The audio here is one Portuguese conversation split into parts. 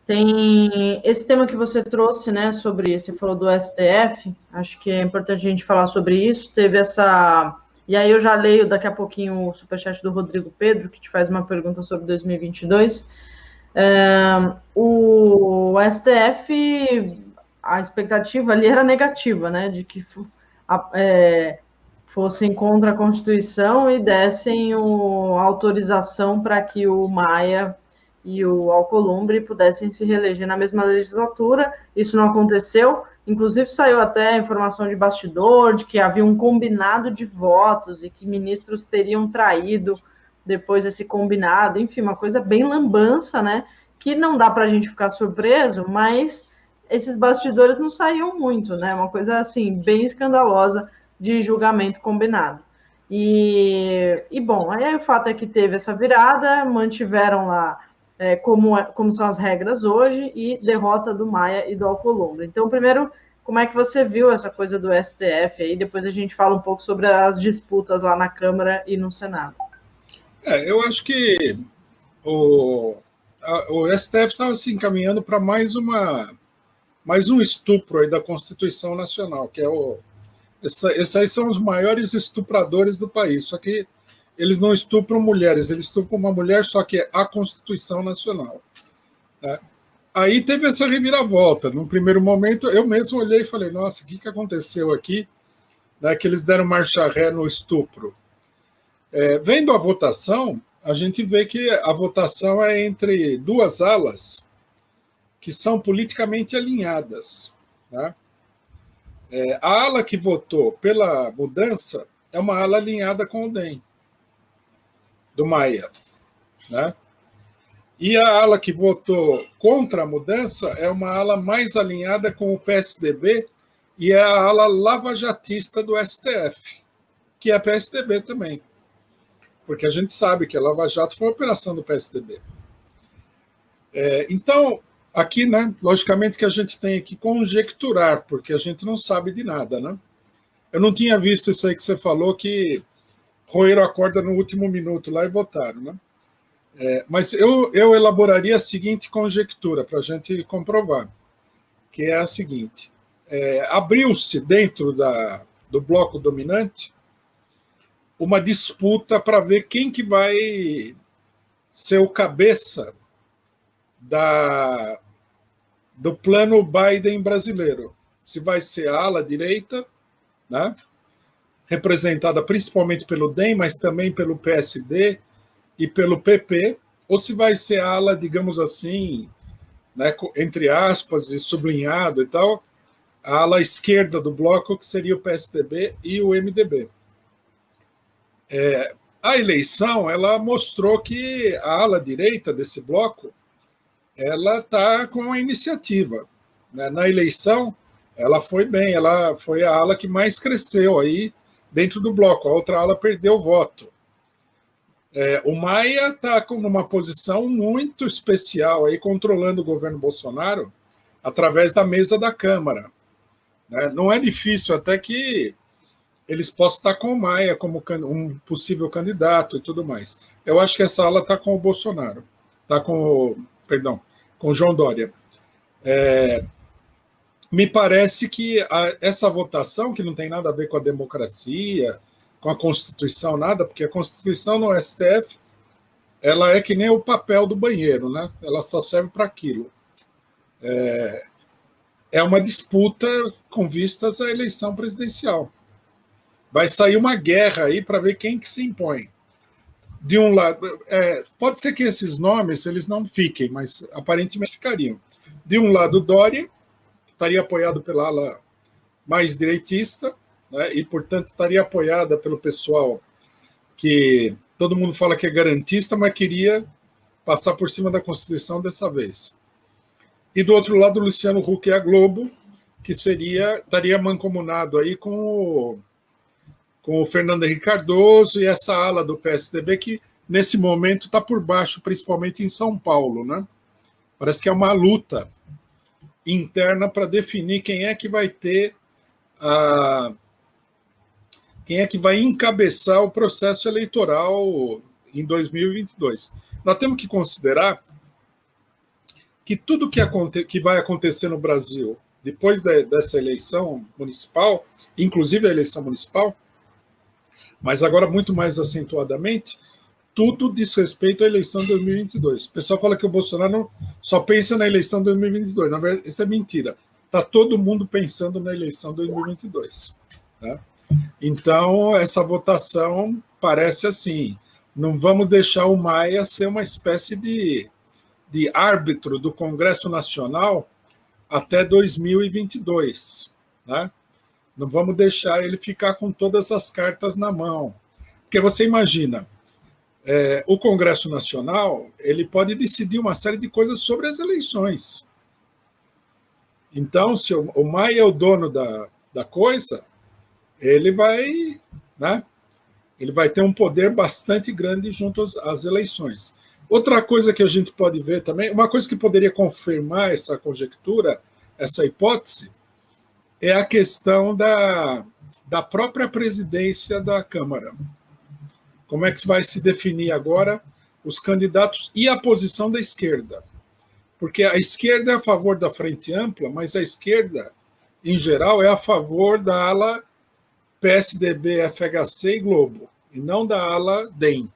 Tem esse tema que você trouxe, né, você falou do STF, acho que é importante a gente falar sobre isso. Teve essa. E aí eu já leio daqui a pouquinho o superchat do Rodrigo Pedro, que te faz uma pergunta sobre 2022. O STF, a expectativa ali era negativa, né, de que fossem contra a Constituição e dessem autorização para que o Maia e o Alcolumbre pudessem se reeleger na mesma legislatura. Isso não aconteceu. Inclusive, saiu até a informação de bastidor de que havia um combinado de votos e que ministros teriam traído depois esse combinado. Enfim, uma coisa bem lambança, né? Que não dá para a gente ficar surpreso, mas esses bastidores não saíam muito, né? Uma coisa, assim, bem escandalosa de julgamento combinado. Bom, aí o fato é que teve essa virada, mantiveram lá como são as regras hoje, e derrota do Maia e do Alcolumbre. Então, primeiro, como é que você viu essa coisa do STF aí? Depois a gente fala um pouco sobre as disputas lá na Câmara e no Senado. Eu acho que o STF estava se encaminhando para mais um estupro aí da Constituição Nacional, que é esses aí são os maiores estupradores do país, só que eles não estupram mulheres, eles estupram uma mulher, só que é a Constituição Nacional. Né? Aí teve essa reviravolta. No primeiro momento, eu mesmo olhei e falei, nossa, o que aconteceu aqui? Né, que eles deram marcha ré no estupro. Vendo a votação, a gente vê que a votação é entre duas alas que são politicamente alinhadas. Né? A ala que votou pela mudança é uma ala alinhada com o DEM, do Maia. Né? E a ala que votou contra a mudança é uma ala mais alinhada com o PSDB e é a ala lavajatista do STF, que é a PSDB também. Porque a gente sabe que a Lava Jato foi uma operação do PSDB. Então, aqui, né, logicamente que a gente tem que conjecturar, porque a gente não sabe de nada. Né? Eu não tinha visto isso aí que você falou, que roeram a corda no último minuto lá e votaram. Né? Mas eu elaboraria a seguinte conjectura para a gente comprovar, que é a seguinte. Abriu-se dentro do bloco dominante uma disputa para ver quem que vai ser o cabeça do plano Biden brasileiro. Se vai ser a ala direita, né, representada principalmente pelo DEM, mas também pelo PSD e pelo PP, ou se vai ser a ala, digamos assim, né, entre aspas e sublinhado e tal, a ala esquerda do bloco, que seria o PSDB e o MDB. A eleição ela mostrou que a ala direita desse bloco ela está com a iniciativa. Né? Na eleição, ela foi bem, ela foi a ala que mais cresceu aí dentro do bloco, a outra ala perdeu voto. O Maia está numa posição muito especial, aí, controlando o governo Bolsonaro através da mesa da Câmara. Né? Não é difícil até que eles possam estar com o Maia como um possível candidato e tudo mais. Eu acho que essa ala está com o Bolsonaro, está com o João Dória. Me parece que essa votação, que não tem nada a ver com a democracia, com a Constituição, nada, porque a Constituição no STF ela é que nem o papel do banheiro, né? Ela só serve para aquilo. É uma disputa com vistas à eleição presidencial. Vai sair uma guerra aí para ver quem que se impõe. De um lado, pode ser que esses nomes eles não fiquem, mas aparentemente ficariam. De um lado, Dória, que estaria apoiado pela ala mais direitista, né, e, portanto, estaria apoiada pelo pessoal que todo mundo fala que é garantista, mas queria passar por cima da Constituição dessa vez. E, do outro lado, Luciano Huck e a Globo, que estaria mancomunado aí com o Fernando Henrique Cardoso e essa ala do PSDB que, nesse momento, está por baixo, principalmente em São Paulo. Né? Parece que é uma luta interna para definir quem é que vai ter quem é que vai encabeçar o processo eleitoral em 2022. Nós temos que considerar que tudo que vai acontecer no Brasil depois dessa eleição municipal, inclusive a eleição municipal, mas agora muito mais acentuadamente, tudo diz respeito à eleição de 2022. O pessoal fala que o Bolsonaro só pensa na eleição de 2022. Na verdade, isso é mentira. Está todo mundo pensando na eleição de 2022. Tá? Então, essa votação parece assim, não vamos deixar o Maia ser uma espécie de árbitro do Congresso Nacional até 2022. Né? Não vamos deixar ele ficar com todas as cartas na mão. Porque você imagina, o Congresso Nacional ele pode decidir uma série de coisas sobre as eleições. Então, se o Maia é o dono da coisa, ele vai, né, ele vai ter um poder bastante grande junto às eleições. Outra coisa que a gente pode ver também, uma coisa que poderia confirmar essa conjectura, essa hipótese, é a questão da própria presidência da Câmara. Como é que vai se definir agora os candidatos e a posição da esquerda? Porque a esquerda é a favor da frente ampla, mas a esquerda, em geral, é a favor da ala PSDB, FHC e Globo, e não da ala DEM.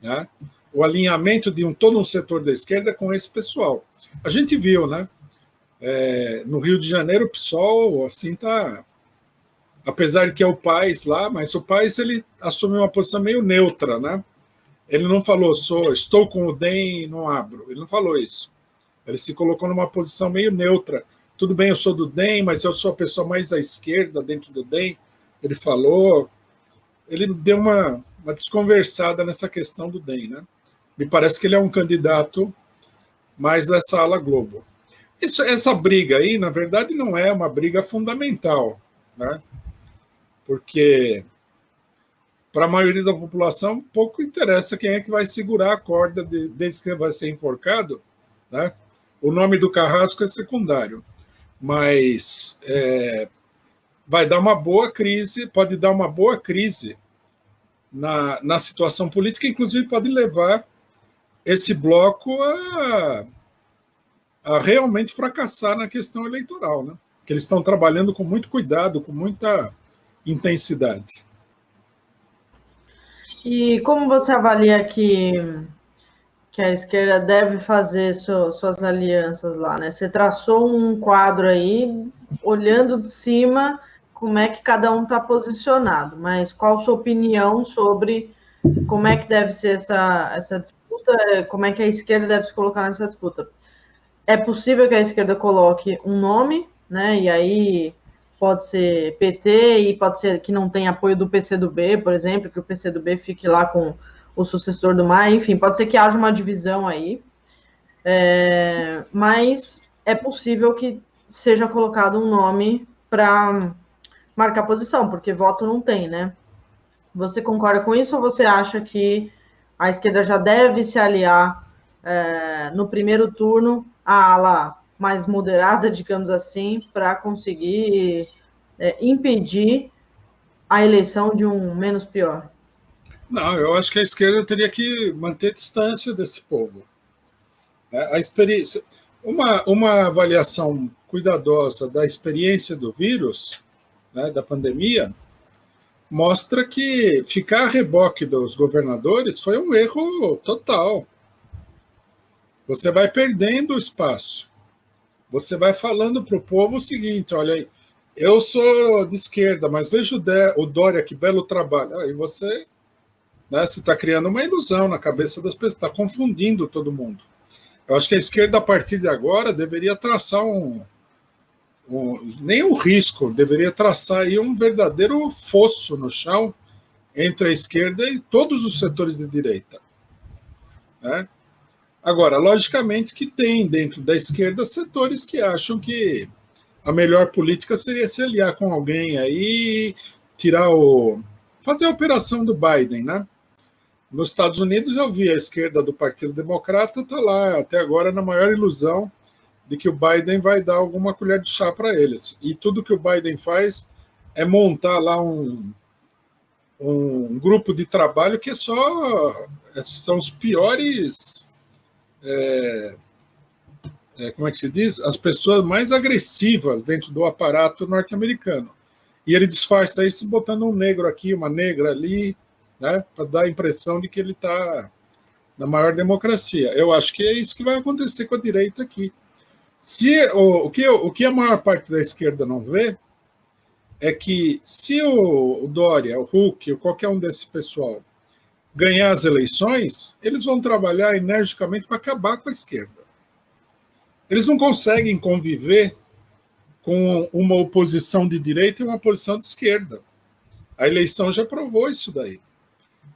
Né? O alinhamento de todo um setor da esquerda com esse pessoal. A gente viu, né? No Rio de Janeiro, o PSOL, assim, tá... Apesar de que é o Paes lá, mas o Paes, ele assumiu uma posição meio neutra, né? Ele não falou, estou com o DEM e não abro. Ele não falou isso. Ele se colocou numa posição meio neutra. Tudo bem, eu sou do DEM, mas eu sou a pessoa mais à esquerda dentro do DEM. Ele falou... Ele deu uma desconversada nessa questão do DEM, né? Me parece que ele é um candidato mais dessa ala Globo. Essa briga aí, na verdade, não é uma briga fundamental, né? Porque para a maioria da população pouco interessa quem é que vai segurar a corda desde que vai ser enforcado, né? O nome do carrasco é secundário, mas vai dar uma boa crise, pode dar uma boa crise na situação política, inclusive pode levar esse bloco a realmente fracassar na questão eleitoral, né? Que eles estão trabalhando com muito cuidado, com muita intensidade. E como você avalia que a esquerda deve fazer suas alianças lá, né? Você traçou um quadro aí, olhando de cima, como é que cada um está posicionado, mas qual a sua opinião sobre como é que deve ser essa disputa, como é que a esquerda deve se colocar nessa disputa? É possível que a esquerda coloque um nome, né? E aí pode ser PT e pode ser que não tenha apoio do PCdoB, por exemplo, que o PCdoB fique lá com o sucessor do Maia, enfim, pode ser que haja uma divisão aí, mas é possível que seja colocado um nome para marcar posição, porque voto não tem, né? Você concorda com isso ou você acha que a esquerda já deve se aliar no primeiro turno à ala mais moderada, digamos assim, para conseguir impedir a eleição de um menos pior? Não, eu acho que a esquerda teria que manter distância desse povo. A experiência, uma avaliação cuidadosa da experiência do vírus, né, da pandemia, mostra que ficar a reboque dos governadores foi um erro total. Você vai perdendo o espaço. Você vai falando para o povo o seguinte, olha aí, eu sou de esquerda, mas veja o Dória, que belo trabalho. Aí você está criando uma ilusão na cabeça das pessoas, está confundindo todo mundo. Eu acho que a esquerda, a partir de agora, deveria traçar nem um risco, deveria traçar aí um verdadeiro fosso no chão entre a esquerda e todos os setores de direita. Né? Agora, logicamente que tem dentro da esquerda setores que acham que a melhor política seria se aliar com alguém aí, fazer a operação do Biden, né? Nos Estados Unidos, eu vi a esquerda do Partido Democrata está lá, até agora, na maior ilusão de que o Biden vai dar alguma colher de chá para eles. E tudo que o Biden faz é montar lá um grupo de trabalho que são os piores como é que se diz? As pessoas mais agressivas dentro do aparato norte-americano. E ele disfarça isso botando um negro aqui, uma negra ali, né, para dar a impressão de que ele está na maior democracia. Eu acho que é isso que vai acontecer com a direita aqui. O que a maior parte da esquerda não vê é que se o Dória, o Huck, ou qualquer um desse pessoal ganhar as eleições, eles vão trabalhar energicamente para acabar com a esquerda. Eles não conseguem conviver com uma oposição de direita e uma oposição de esquerda. A eleição já provou isso daí.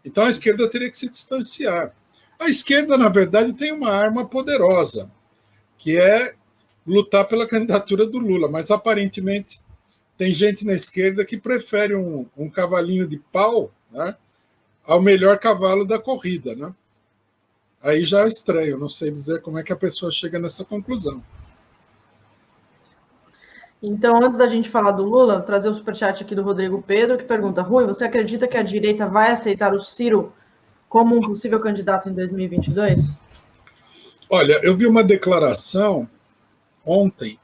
Então a esquerda teria que se distanciar. A esquerda, na verdade, tem uma arma poderosa, que é lutar pela candidatura do Lula, mas aparentemente tem gente na esquerda que prefere um cavalinho de pau, né, ao melhor cavalo da corrida, né? Aí já é estranho, não sei dizer como é que a pessoa chega nessa conclusão. Então, antes da gente falar do Lula, vou trazer o superchat aqui do Rodrigo Pedro, que pergunta: Rui, você acredita que a direita vai aceitar o Ciro como um possível candidato em 2022? Olha, eu vi uma declaração ontem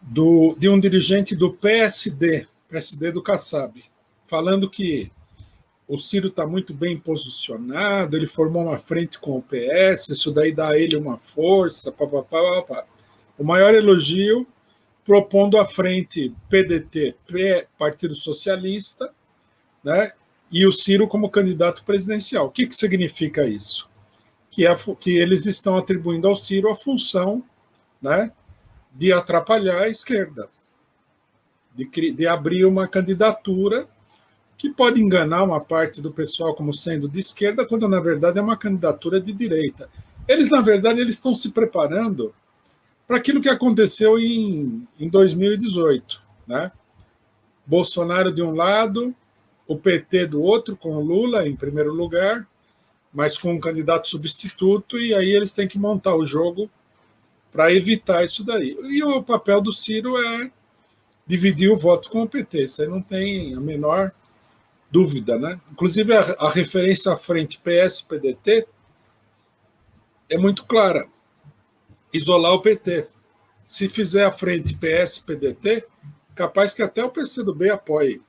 de um dirigente do PSD do Kassab, falando que o Ciro está muito bem posicionado, ele formou uma frente com o PS, isso daí dá a ele uma força, papapá. O maior elogio, propondo a frente PDT, Partido Socialista, né, e o Ciro como candidato presidencial. O que significa isso? Que eles estão atribuindo ao Ciro a função, né, de atrapalhar a esquerda, de abrir uma candidatura que pode enganar uma parte do pessoal como sendo de esquerda, quando na verdade é uma candidatura de direita. Eles, na verdade, eles estão se preparando para aquilo que aconteceu em 2018, né? Bolsonaro de um lado, o PT do outro, com o Lula em primeiro lugar, mas com um candidato substituto, e aí eles têm que montar o jogo para evitar isso daí. E o papel do Ciro é dividir o voto com o PT, isso aí não tem a menor dúvida, né? Inclusive a referência à frente PS-PDT é muito clara, isolar o PT. Se fizer a frente PS-PDT, capaz que até o PCdoB apoie.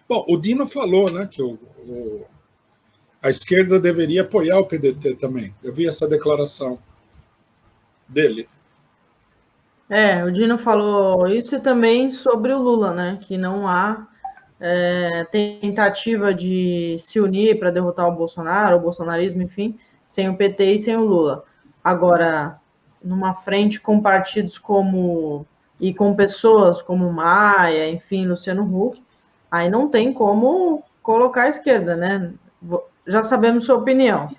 Bom, o Dino falou, né, que a esquerda deveria apoiar o PDT também. Eu vi essa declaração dele. O Dino falou isso e também sobre o Lula, né, que não há tentativa de se unir para derrotar o Bolsonaro, o bolsonarismo, enfim, sem o PT e sem o Lula. Agora, numa frente com partidos e com pessoas como Maia, enfim, Luciano Huck, aí não tem como colocar a esquerda, né? Já sabemos sua opinião,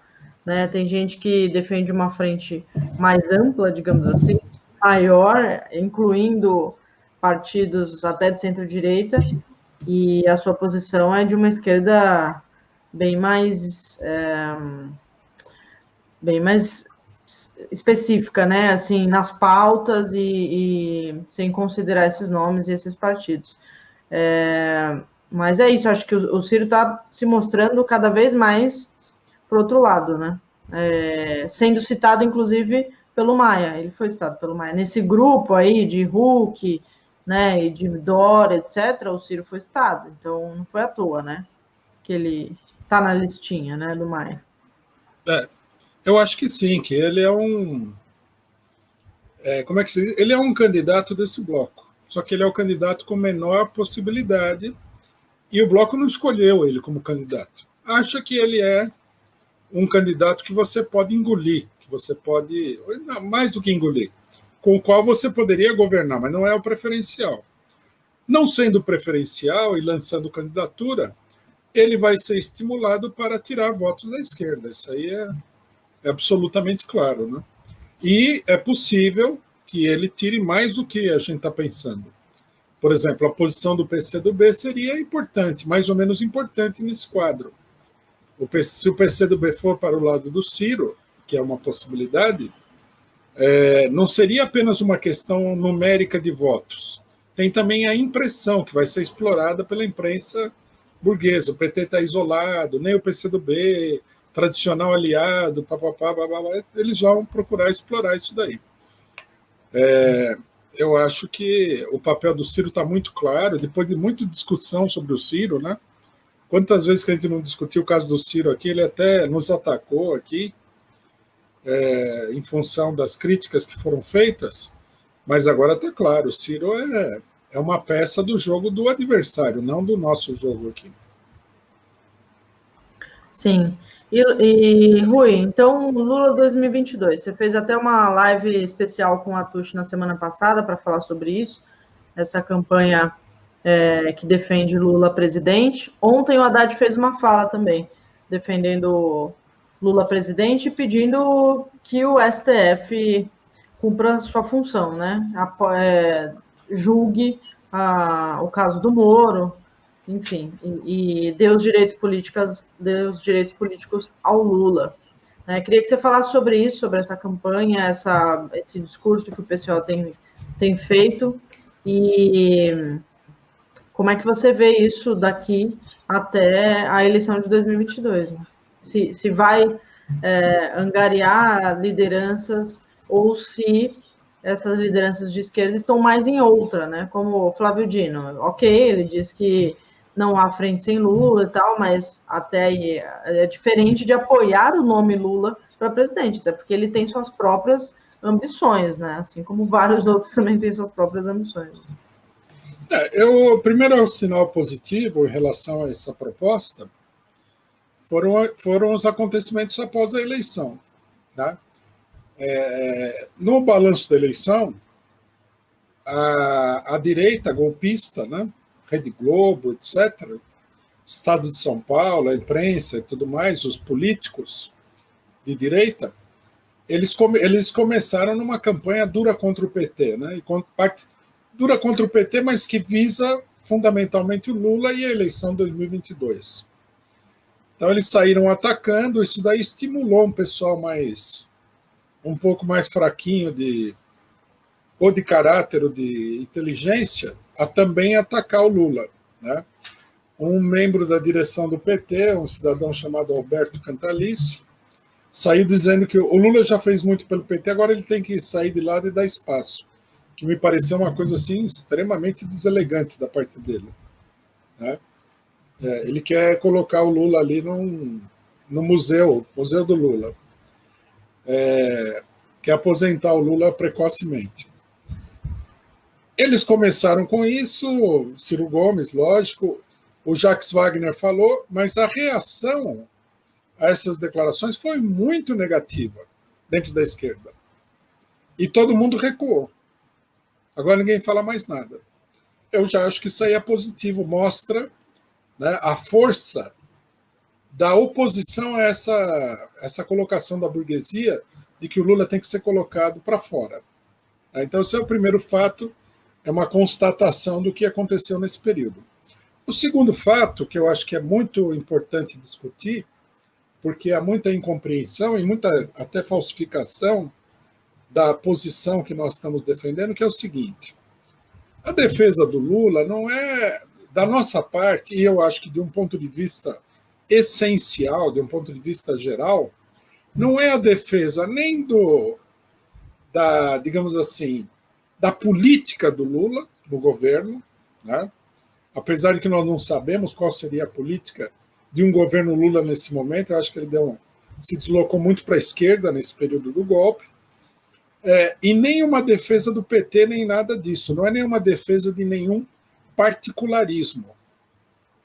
né? Tem gente que defende uma frente mais ampla, digamos assim, maior, incluindo partidos até de centro-direita, e a sua posição é de uma esquerda bem mais específica, né? Assim, nas pautas e sem considerar esses nomes e esses partidos. Mas é isso, acho que o Ciro está se mostrando cada vez mais para o outro lado, né? Sendo citado, inclusive, pelo Maia. Ele foi citado pelo Maia. Nesse grupo aí de Huck, né, e de Dória, etc., o Ciro foi citado. Então, não foi à toa, né? Que ele está na listinha, né, do Maia. Eu acho que sim, que ele é como é que se diz? Ele é um candidato desse bloco. Só que ele é o candidato com menor possibilidade e o bloco não escolheu ele como candidato. Acha que ele é um candidato que você pode engolir, que você pode, não, mais do que engolir, com o qual você poderia governar, mas não é o preferencial. Não sendo preferencial e lançando candidatura, ele vai ser estimulado para tirar votos da esquerda. Isso aí é absolutamente claro, né? E é possível que ele tire mais do que a gente está pensando. Por exemplo, a posição do PCdoB seria importante, mais ou menos importante nesse quadro. Se o PCdoB for para o lado do Ciro, que é uma possibilidade, não seria apenas uma questão numérica de votos. Tem também a impressão, que vai ser explorada pela imprensa burguesa. O PT está isolado, nem o PCdoB, tradicional aliado, papapá, babá, eles vão procurar explorar isso daí. Eu acho que o papel do Ciro está muito claro, depois de muita discussão sobre o Ciro, né? Quantas vezes que a gente não discutiu o caso do Ciro aqui, ele até nos atacou aqui, em função das críticas que foram feitas, mas agora está claro, o Ciro é uma peça do jogo do adversário, não do nosso jogo aqui. Sim. E Rui, então Lula 2022, você fez até uma live especial com a Tuxi na semana passada para falar sobre isso, essa campanha que defende Lula presidente. Ontem o Haddad fez uma fala também, defendendo Lula presidente e pedindo que o STF cumpra sua função, né? Julgue o caso do Moro, enfim, e dê os direitos políticos ao Lula. Queria que você falasse sobre isso, sobre essa campanha, esse discurso que o pessoal tem feito, e como é que você vê isso daqui até a eleição de 2022? Né? Se vai angariar lideranças ou se essas lideranças de esquerda estão mais em outra, né? Como o Flávio Dino. Ok, ele diz que não há frente sem Lula e tal, mas até aí é diferente de apoiar o nome Lula para presidente, até porque ele tem suas próprias ambições, né? Assim como vários outros também têm suas próprias ambições. O primeiro sinal positivo em relação a essa proposta foram os acontecimentos após a eleição. Tá? No balanço da eleição, a direita golpista, né, Rede Globo, etc., Estado de São Paulo, a imprensa e tudo mais, os políticos de direita, eles começaram numa campanha dura contra o PT, né, dura contra o PT, mas que visa fundamentalmente o Lula e a eleição de 2022. Então eles saíram atacando, isso daí estimulou um pessoal um pouco mais fraquinho ou de caráter ou de inteligência a também atacar o Lula. Né? Um membro da direção do PT, um cidadão chamado Alberto Cantalice, saiu dizendo que o Lula já fez muito pelo PT, agora ele tem que sair de lado e dar espaço, que me pareceu uma coisa assim extremamente deselegante da parte dele. Né? Ele quer colocar o Lula ali no museu do Lula. Quer aposentar o Lula precocemente. Eles começaram com isso, Ciro Gomes, lógico, o Jacques Wagner falou, mas a reação a essas declarações foi muito negativa dentro da esquerda. E todo mundo recuou. Agora ninguém fala mais nada. Eu já acho que isso aí é positivo, mostra, né, a força da oposição a essa colocação da burguesia de que o Lula tem que ser colocado para fora. Então, esse é o primeiro fato, é uma constatação do que aconteceu nesse período. O segundo fato, que eu acho que é muito importante discutir, porque há muita incompreensão e muita até falsificação da posição que nós estamos defendendo, que é o seguinte: a defesa do Lula não é, da nossa parte, e eu acho que de um ponto de vista essencial, de um ponto de vista geral, não é a defesa nem digamos assim, da política do Lula no governo, né? Apesar de que nós não sabemos qual seria a política de um governo Lula nesse momento, eu acho que ele se deslocou muito para a esquerda nesse período do golpe, e nem uma defesa do PT, nem nada disso, não é nenhuma defesa de nenhum particularismo.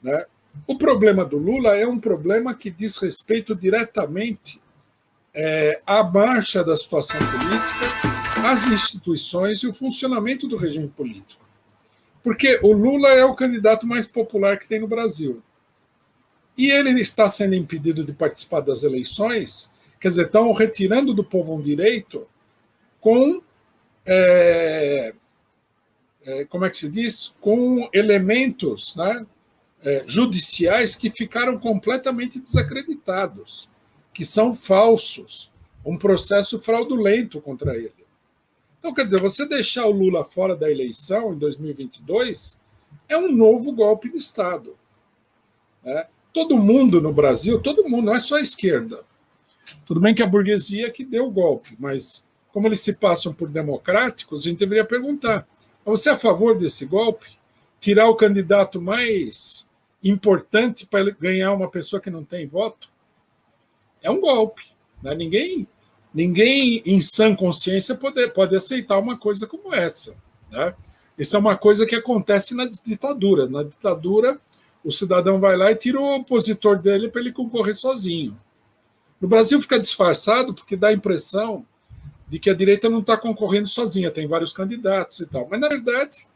Né? O problema do Lula é um problema que diz respeito diretamente à marcha da situação política, às instituições e o funcionamento do regime político. Porque o Lula é o candidato mais popular que tem no Brasil. E ele está sendo impedido de participar das eleições, quer dizer, estão retirando do povo um direito com, como é que se diz? Com elementos, né, judiciais que ficaram completamente desacreditados, que são falsos, um processo fraudulento contra ele. Então, quer dizer, você deixar o Lula fora da eleição em 2022 é um novo golpe de Estado. Né? todo mundo no Brasil, todo mundo, não é só a esquerda. Tudo bem que a burguesia que deu o golpe, mas como eles se passam por democráticos, a gente deveria perguntar: você é a favor desse golpe? Tirar o candidato mais importante para ganhar uma pessoa que não tem voto? É um golpe. Né? Ninguém em sã consciência pode aceitar uma coisa como essa. Né? Isso é uma coisa que acontece nas ditaduras. Na ditadura, o cidadão vai lá e tira o opositor dele para ele concorrer sozinho. No Brasil fica disfarçado porque dá a impressão de que a direita não está concorrendo sozinha, tem vários candidatos e tal. Mas, na verdade,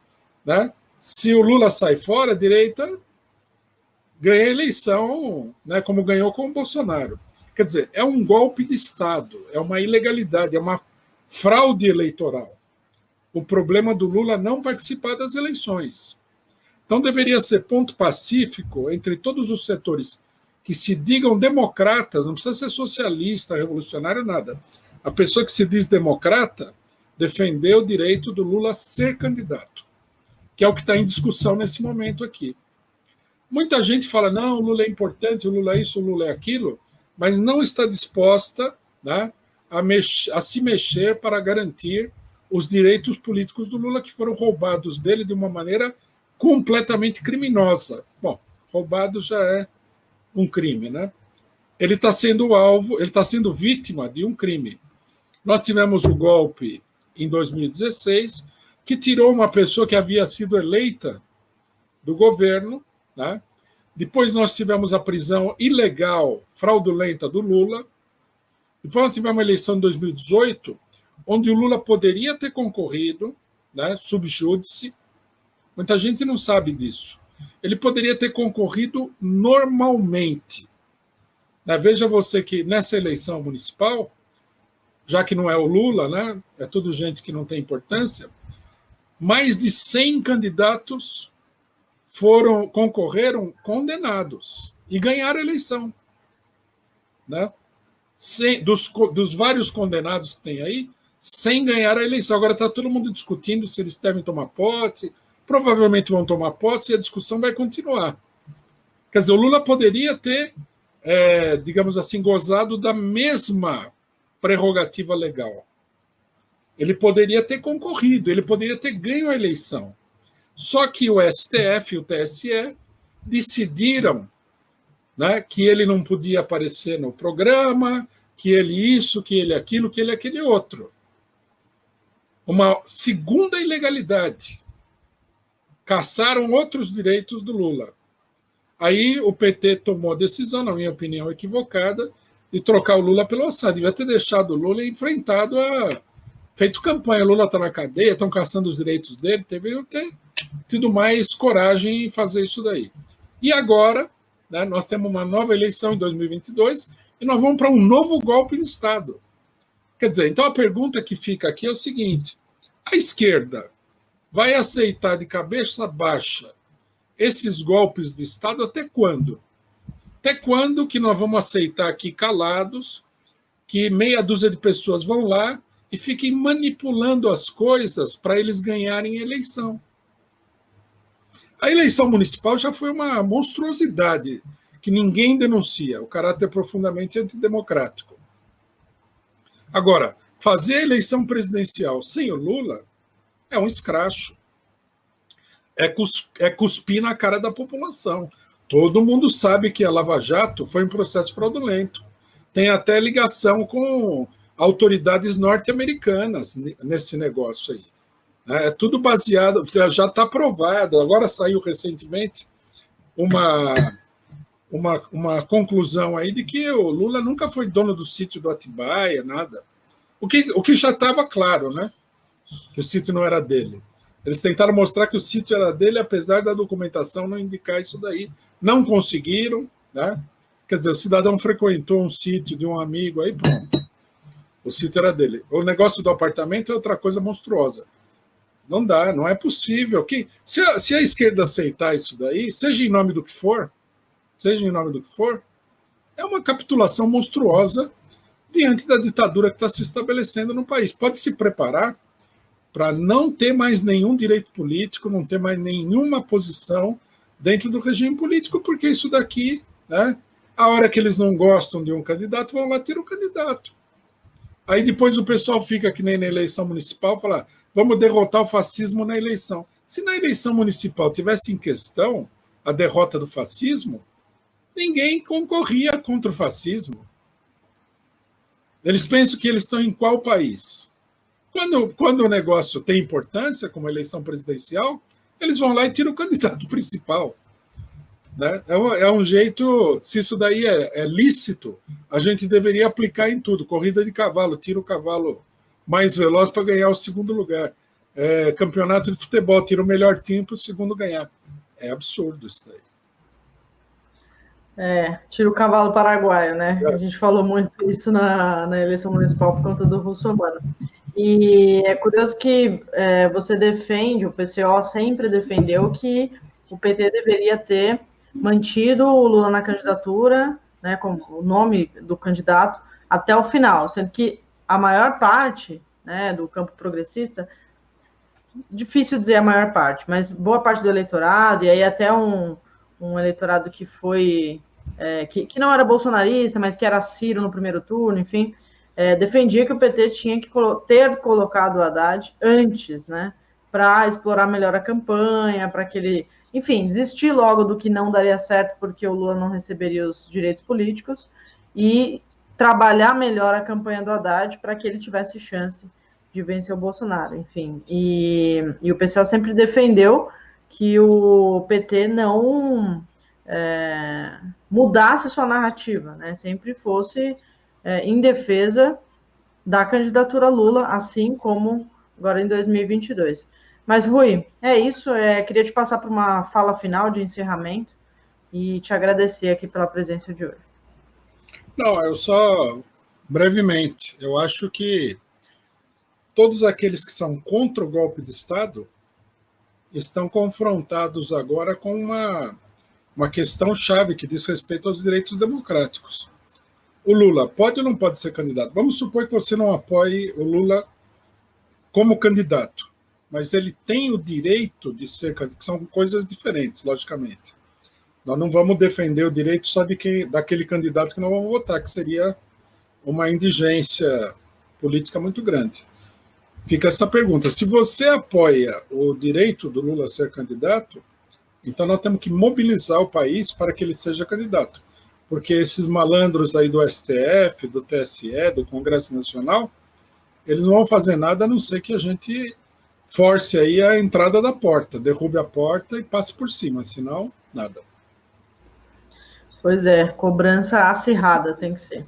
né, se o Lula sai fora, a direita ganha a eleição, né, como ganhou com o Bolsonaro. Quer dizer, é um golpe de Estado, é uma ilegalidade, é uma fraude eleitoral. O problema do Lula é não participar das eleições. Então, deveria ser ponto pacífico entre todos os setores que se digam democratas, não precisa ser socialista, revolucionário, nada. A pessoa que se diz democrata defendeu o direito do Lula a ser candidato, que é o que está em discussão nesse momento aqui. Muita gente fala, não, o Lula é importante, o Lula é isso, o Lula é aquilo, mas não está disposta, né, a se mexer para garantir os direitos políticos do Lula, que foram roubados dele de uma maneira completamente criminosa. Bom, roubado já é um crime, né? Ele está sendo alvo, ele está sendo vítima de um crime. Nós tivemos o golpe em 2016, que tirou uma pessoa que havia sido eleita do governo, né? Depois nós tivemos a prisão ilegal, fraudulenta do Lula. Depois nós tivemos a eleição em 2018, onde o Lula poderia ter concorrido, né, sub júdice. Muita gente não sabe disso. Ele poderia ter concorrido normalmente. Né? Veja você que nessa eleição municipal, já que não é o Lula, né, é tudo gente que não tem importância, mais de 100 candidatos concorreram condenados e ganharam a eleição. Né? Dos vários condenados que tem aí, 100 ganharam a eleição. Agora está todo mundo discutindo se eles devem tomar posse. Provavelmente vão tomar posse e a discussão vai continuar. Quer dizer, o Lula poderia ter, digamos assim, gozado da mesma prerrogativa legal. Ele poderia ter concorrido, ele poderia ter ganho a eleição. Só que o STF e o TSE decidiram, né, que ele não podia aparecer no programa, que ele isso, que ele aquilo, que ele aquele outro. Uma segunda ilegalidade. Caçaram outros direitos do Lula. Aí o PT tomou a decisão, na minha opinião equivocada, de trocar o Lula pelo Assad. Devia ter deixado o Lula enfrentado feito campanha. O Lula está na cadeia, estão caçando os direitos dele, deveriam ter tido mais coragem em fazer isso daí. E agora, né, nós temos uma nova eleição em 2022 e nós vamos para um novo golpe de Estado. Quer dizer, então a pergunta que fica aqui é o seguinte: a esquerda vai aceitar de cabeça baixa esses golpes de Estado até quando? Até quando que nós vamos aceitar aqui calados que meia dúzia de pessoas vão lá e fiquem manipulando as coisas para eles ganharem eleição? A eleição municipal já foi uma monstruosidade que ninguém denuncia, o caráter profundamente antidemocrático. Agora, fazer a eleição presidencial sem o Lula é um escracho. É cuspir na cara da população. Todo mundo sabe que a Lava Jato foi um processo fraudulento. Tem até ligação com autoridades norte-americanas nesse negócio aí. É tudo baseado, já está provado. Agora saiu recentemente uma conclusão aí de que o Lula nunca foi dono do sítio do Atibaia, nada. O que já estava claro, né? Que o sítio não era dele. Eles tentaram mostrar que o sítio era dele, apesar da documentação não indicar isso daí. Não conseguiram, né? Quer dizer, o cidadão frequentou um sítio de um amigo, aí pronto. O sítio era dele. O negócio do apartamento é outra coisa monstruosa. Não dá, não é possível. Se a esquerda aceitar isso daí, seja em nome do que for, é uma capitulação monstruosa diante da ditadura que está se estabelecendo no país. Pode se preparar para não ter mais nenhum direito político, não ter mais nenhuma posição dentro do regime político, porque isso daqui, né? A hora que eles não gostam de um candidato, vão lá e tiram o candidato. Aí depois o pessoal fica que nem na eleição municipal, fala, vamos derrotar o fascismo na eleição. Se na eleição municipal tivesse em questão a derrota do fascismo, ninguém concorria contra o fascismo. Eles pensam que eles estão em qual país? Quando o negócio tem importância, como a eleição presidencial, eles vão lá e tiram o candidato principal. Né? É um jeito, se isso daí é lícito, a gente deveria aplicar em tudo. Corrida de cavalo, tira o cavalo mais veloz para ganhar o segundo lugar. Campeonato de futebol, tira o melhor time para o segundo ganhar. É absurdo isso daí. Tira o cavalo paraguaio, né? A gente falou muito isso na eleição municipal por conta do russomano. E é curioso que você defende, o PCO sempre defendeu que o PT deveria ter mantido o Lula na candidatura, né, como o nome do candidato, até o final, sendo que a maior parte, né, do campo progressista, difícil dizer a maior parte, mas boa parte do eleitorado, e aí até um eleitorado que foi, que não era bolsonarista, mas que era Ciro no primeiro turno, enfim, defendia que o PT tinha que ter colocado o Haddad antes, né, para explorar melhor a campanha, para que ele, enfim, desistir logo do que não daria certo porque o Lula não receberia os direitos políticos e trabalhar melhor a campanha do Haddad para que ele tivesse chance de vencer o Bolsonaro, enfim. E o pessoal sempre defendeu que o PT não mudasse sua narrativa, né? Sempre fosse em defesa da candidatura Lula, assim como agora em 2022. Mas, Rui, é isso. Queria te passar para uma fala final de encerramento e te agradecer aqui pela presença de hoje. Não, eu só, brevemente, eu acho que todos aqueles que são contra o golpe de Estado estão confrontados agora com uma questão chave que diz respeito aos direitos democráticos. O Lula pode ou não pode ser candidato? Vamos supor que você não apoie o Lula como candidato, mas ele tem o direito de ser candidato, que são coisas diferentes, logicamente. Nós não vamos defender o direito só daquele candidato que nós vamos votar, que seria uma indigência política muito grande. Fica essa pergunta. Se você apoia o direito do Lula a ser candidato, então nós temos que mobilizar o país para que ele seja candidato. Porque esses malandros aí do STF, do TSE, do Congresso Nacional, eles não vão fazer nada a não ser que a gente force aí a entrada da porta, derrube a porta e passe por cima, senão, nada. Pois é, cobrança acirrada tem que ser.